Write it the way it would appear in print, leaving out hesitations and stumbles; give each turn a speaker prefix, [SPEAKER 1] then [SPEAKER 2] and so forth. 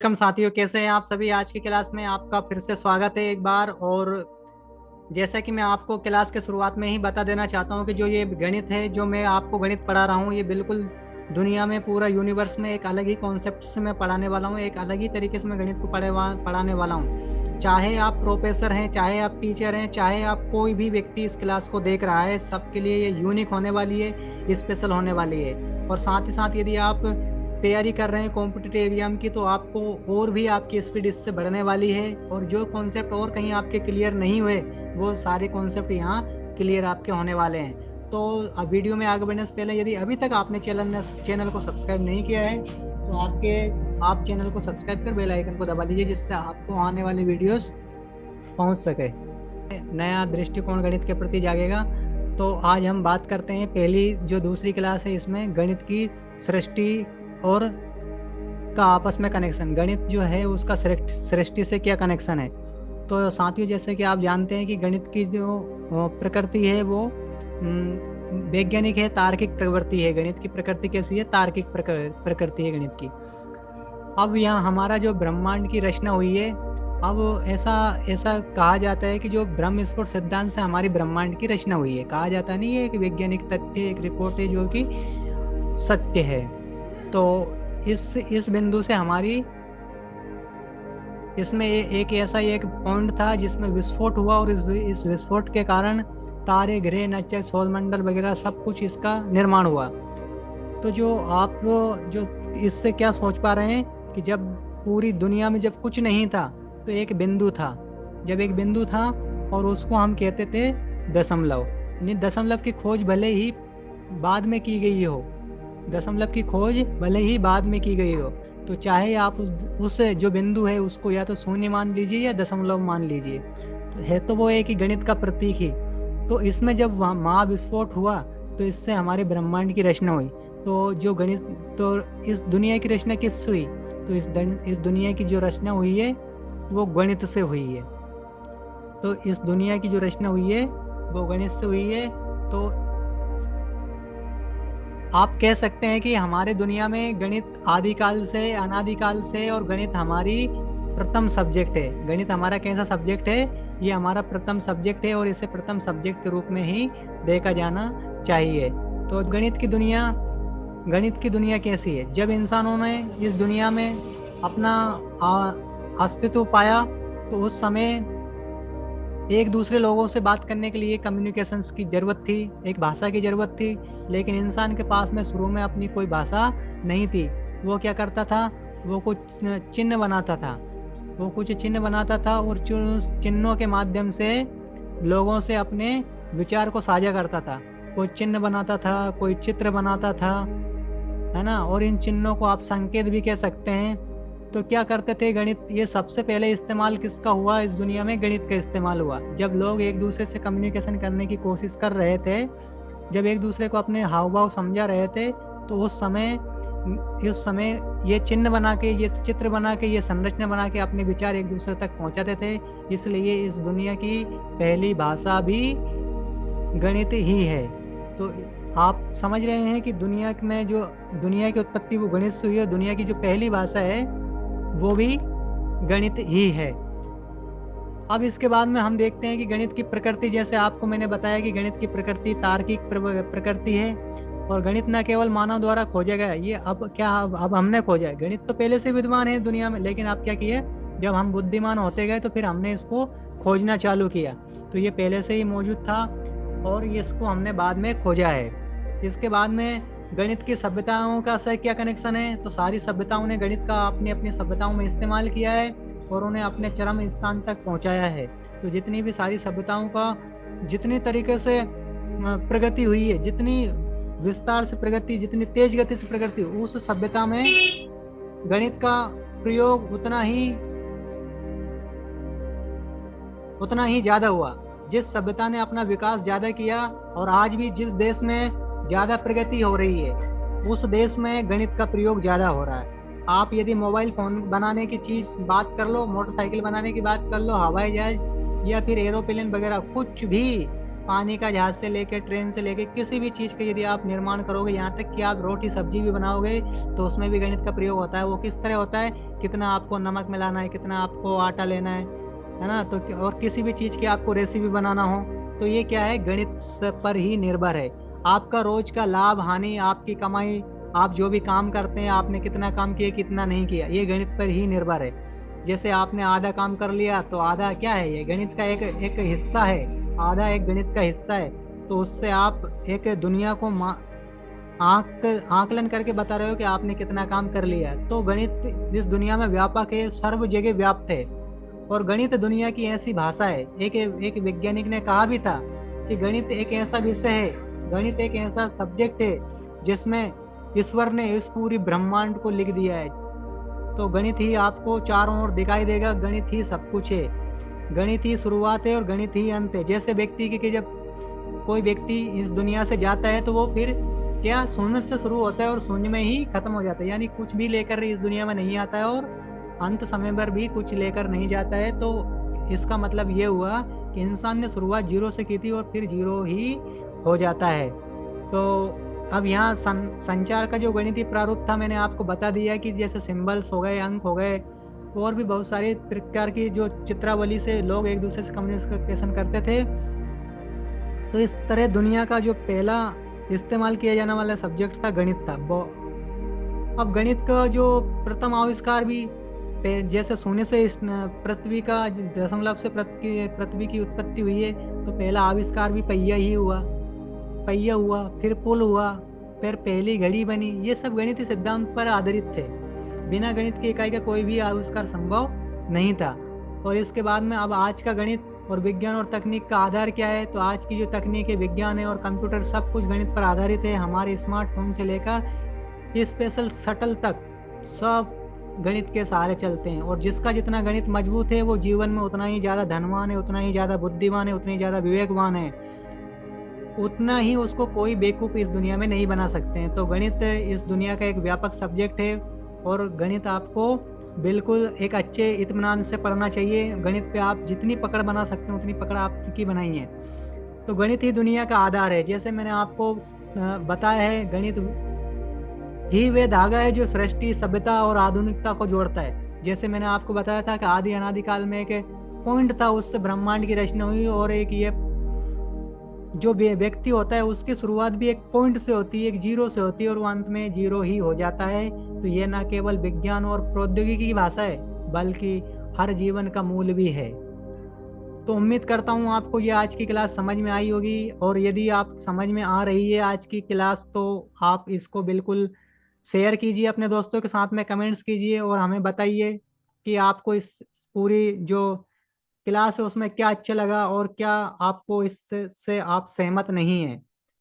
[SPEAKER 1] Welcome साथियों, कैसे हैं आप सभी। आज की क्लास में आपका फिर से स्वागत है एक बार। और जैसा कि मैं आपको क्लास के शुरुआत में ही बता देना चाहता हूं कि जो ये गणित है, जो मैं आपको गणित पढ़ा रहा हूं, ये बिल्कुल दुनिया में पूरा यूनिवर्स में एक अलग ही कॉन्सेप्ट से मैं पढ़ाने वाला हूं। एक अलग ही तरीके से मैं गणित को पढ़ाने वाला हूं। चाहे आप प्रोफेसर हैं, चाहे आप टीचर हैं, चाहे आप कोई भी व्यक्ति इस क्लास को देख रहा है, सबके लिए ये यूनिक होने वाली है, स्पेशल होने वाली है। और साथ ही साथ यदि आप तैयारी कर रहे हैं कॉम्पिटिटिव एग्जाम की, तो आपको और भी आपकी स्पीड इससे बढ़ने वाली है। और जो कॉन्सेप्ट और कहीं आपके क्लियर नहीं हुए, वो सारे कॉन्सेप्ट यहाँ क्लियर आपके होने वाले हैं। तो अब वीडियो में आगे बढ़ने से पहले, यदि अभी तक आपने चैनल को सब्सक्राइब नहीं किया है, तो आप चैनल को सब्सक्राइब कर बेल आइकन को दबा दीजिए, जिससे आपको आने वाले वीडियोस पहुंच सके, नया दृष्टिकोण गणित के प्रति जागेगा। तो आज हम बात करते हैं पहली जो दूसरी क्लास है, इसमें गणित की सृष्टि और का आपस में कनेक्शन। गणित जो है उसका सृष्टि से क्या कनेक्शन है। तो साथियों, जैसे कि आप जानते हैं कि गणित की जो प्रकृति है वो वैज्ञानिक है, तार्किक प्रवृत्ति है। गणित की प्रकृति कैसी है? तार्किक प्रकृति है गणित की। अब यहाँ हमारा जो ब्रह्मांड की रचना हुई है, अब ऐसा ऐसा कहा जाता है कि जो ब्रह्म स्फोट सिद्धांत से हमारी ब्रह्मांड की रचना हुई है। कहा जाता नहीं है, एक वैज्ञानिक तथ्य, एक रिपोर्ट है जो कि सत्य है। तो इस बिंदु से हमारी इसमें एक ऐसा एक पॉइंट था जिसमें विस्फोट हुआ, और इस विस्फोट के कारण तारे, ग्रह, नक्षत्र, सौरमंडल वगैरह सब कुछ इसका निर्माण हुआ। तो जो इससे क्या सोच पा रहे हैं कि जब पूरी दुनिया में जब कुछ नहीं था, तो एक बिंदु था। जब एक बिंदु था, और उसको हम कहते थे दशमलव। यानी दशमलव की खोज भले ही बाद में की गई हो, दशमलव की खोज भले ही बाद में की गई हो, तो चाहे आप उस जो बिंदु है उसको या तो शून्य मान लीजिए या दशमलव मान लीजिए, तो है तो वो एक ही गणित का प्रतीक ही। तो इसमें जब महाविस्फोट हुआ, तो इससे हमारे ब्रह्मांड की रचना हुई। तो जो गणित, तो इस दुनिया की रचना किससे हुई? तो इस दुनिया की जो रचना हुई है वो गणित से हुई है। तो इस दुनिया की जो रचना हुई है वो गणित से हुई है। तो आप कह सकते हैं कि हमारे दुनिया में गणित आदिकाल से, अनादिकाल से, और गणित हमारी प्रथम सब्जेक्ट है। गणित हमारा कैसा सब्जेक्ट है? ये हमारा प्रथम सब्जेक्ट है, और इसे प्रथम सब्जेक्ट के रूप में ही देखा जाना चाहिए। तो गणित की दुनिया कैसी है? जब इंसानों ने इस दुनिया में अपना अस्तित्व पाया, तो उस समय एक दूसरे लोगों से बात करने के लिए कम्युनिकेशंस की ज़रूरत थी, एक भाषा की ज़रूरत थी। लेकिन इंसान के पास में शुरू में अपनी कोई भाषा नहीं थी। वो क्या करता था? वो कुछ चिन्ह बनाता था। वो कुछ चिन्ह बनाता था, और उस चिन्हों के माध्यम से लोगों से अपने विचार को साझा करता था। कोई चिन्ह बनाता था, कोई चित्र बनाता था, है ना। और इन चिन्हों को आप संकेत भी कह सकते हैं। तो क्या करते थे गणित, ये सबसे पहले इस्तेमाल किसका हुआ इस दुनिया में? गणित का इस्तेमाल हुआ। जब लोग एक दूसरे से कम्युनिकेशन करने की कोशिश कर रहे थे, जब एक दूसरे को अपने हाव भाव समझा रहे थे, तो उस समय ये चिन्ह बना के, ये चित्र बना के, ये संरचना बना के अपने विचार एक दूसरे तक पहुंचाते थे। इसलिए इस दुनिया की पहली भाषा भी गणित ही है। तो आप समझ रहे हैं कि दुनिया में जो दुनिया की उत्पत्ति वो गणित से हुई है। दुनिया की जो पहली भाषा है वो भी गणित ही है। अब इसके बाद में हम देखते हैं कि गणित की प्रकृति, जैसे आपको मैंने बताया कि गणित की प्रकृति तार्किक प्रकृति है। और गणित न केवल मानव द्वारा खोजा गया, ये अब हमने खोजा है। गणित तो पहले से विद्यमान है दुनिया में, लेकिन अब क्या किया, जब हम बुद्धिमान होते गए तो फिर हमने इसको खोजना चालू किया। तो ये पहले से ही मौजूद था, और इसको हमने बाद में खोजा है। इसके बाद में गणित की सभ्यताओं का सर क्या कनेक्शन है? तो सारी सभ्यताओं ने गणित का अपनी अपनी सभ्यताओं में इस्तेमाल किया है, और उन्हें अपने चरम स्थान तक पहुंचाया है। तो जितनी भी सारी सभ्यताओं का जितनी तरीके से प्रगति हुई है, जितनी विस्तार से प्रगति, जितनी तेज गति से प्रगति, उस सभ्यता में गणित का प्रयोग उतना ही ज्यादा हुआ। जिस सभ्यता ने अपना विकास ज्यादा किया, और आज भी जिस देश में ज्यादा प्रगति हो रही है, उस देश में गणित का प्रयोग ज्यादा हो रहा है। आप यदि मोबाइल फोन बनाने की चीज बात कर लो, मोटरसाइकिल बनाने की बात कर लो, हवाई जहाज या फिर एरोप्लेन वगैरह, कुछ भी पानी का जहाज से लेके, ट्रेन से लेके, किसी भी चीज़ का यदि आप निर्माण करोगे, यहाँ तक कि आप रोटी सब्जी भी बनाओगे तो उसमें भी गणित का प्रयोग होता है। वो किस तरह होता है, कितना आपको नमक मिलाना है, कितना आपको आटा लेना है ना। तो और किसी भी चीज़ की आपको रेसिपी बनाना हो तो ये क्या है, गणित पर ही निर्भर है। आपका रोज का लाभ हानि, आपकी कमाई, आप जो भी काम करते हैं, आपने कितना काम किया कितना नहीं किया, ये गणित पर ही निर्भर है। जैसे आपने आधा काम कर लिया तो आधा क्या है, ये गणित का एक एक हिस्सा है। आधा एक गणित का हिस्सा है। तो उससे आप एक दुनिया को आकलन करके बता रहे हो कि आपने कितना काम कर लिया है। तो गणित इस दुनिया में व्यापक है, सर्व जगह व्याप्त है। और गणित दुनिया की ऐसी भाषा है, एक एक वैज्ञानिक ने कहा भी था कि गणित एक ऐसा विषय है, गणित एक ऐसा सब्जेक्ट है जिसमें ईश्वर ने इस पूरी ब्रह्मांड को लिख दिया है। तो गणित ही आपको चारों ओर दिखाई देगा, गणित ही सब कुछ है। गणित ही शुरुआत है और गणित ही अंत है। जैसे व्यक्ति की कि जब कोई व्यक्ति इस दुनिया से जाता है तो वो फिर क्या, शून्य से शुरू होता है और शून्य में ही खत्म हो जाता है। यानी कुछ भी लेकर इस दुनिया में नहीं आता है और अंत समय पर भी कुछ लेकर नहीं जाता है। तो इसका मतलब ये हुआ कि इंसान ने शुरुआत जीरो से की थी और फिर जीरो ही हो जाता है। तो अब यहाँ संचार का जो गणितीय प्रारूप था मैंने आपको बता दिया कि जैसे सिंबल्स हो गए, अंक हो गए, और भी बहुत सारे प्रकार की जो चित्रावली से लोग एक दूसरे से कम्युनिकेशन करते थे। तो इस तरह दुनिया का जो पहला इस्तेमाल किया जाने वाला सब्जेक्ट था गणित था। अब गणित का जो प्रथम आविष्कार भी जैसे शून्य से पृथ्वी का दशमलव से पृथ्वी की उत्पत्ति हुई है, तो पहला आविष्कार भी पहिया ही हुआ। पहिया हुआ, फिर पुल हुआ, फिर पहली घड़ी बनी। ये सब गणितीय सिद्धांत पर आधारित थे। बिना गणित की इकाई का कोई भी आविष्कार संभव नहीं था। और इसके बाद में अब आज का गणित और विज्ञान और तकनीक का आधार क्या है, तो आज की जो तकनीक है, विज्ञान है और कंप्यूटर, सब कुछ गणित पर आधारित है। हमारे स्मार्टफोन से लेकर स्पेशल शटल तक सब गणित के सहारे चलते हैं। और जिसका जितना गणित मजबूत है वो जीवन में उतना ही ज़्यादा धनवान है, उतना ही ज़्यादा बुद्धिमान है, उतनी ही ज़्यादा विवेकवान है। उतना ही उसको कोई बेवकूफ़ इस दुनिया में नहीं बना सकते हैं। तो गणित इस दुनिया का एक व्यापक सब्जेक्ट है और गणित आपको बिल्कुल एक अच्छे इत्मीनान से पढ़ना चाहिए। गणित पे आप जितनी पकड़ बना सकते हैं उतनी पकड़ आपकी बनाई है। तो गणित ही दुनिया का आधार है। जैसे मैंने आपको बताया है, गणित ही वे धागा है जो सृष्टि, सभ्यता और आधुनिकता को जोड़ता है। जैसे मैंने आपको बताया था कि आदि अनादिकाल में एक पॉइंट था, उससे ब्रह्मांड की रचना हुई। और एक ये जो व्यक्ति होता है उसकी शुरुआत भी एक पॉइंट से होती है, एक जीरो से होती है, और वो अंत में जीरो ही हो जाता है। तो ये ना केवल विज्ञान और प्रौद्योगिकी की भाषा है, बल्कि हर जीवन का मूल भी है। तो उम्मीद करता हूँ आपको ये आज की क्लास समझ में आई होगी। और यदि आप समझ में आ रही है आज की क्लास तो आप इसको बिल्कुल शेयर कीजिए अपने दोस्तों के साथ में, कमेंट्स कीजिए और हमें बताइए कि आपको इस पूरी जो क्लास है उसमें क्या अच्छा लगा और क्या आपको इससे से आप सहमत नहीं हैं।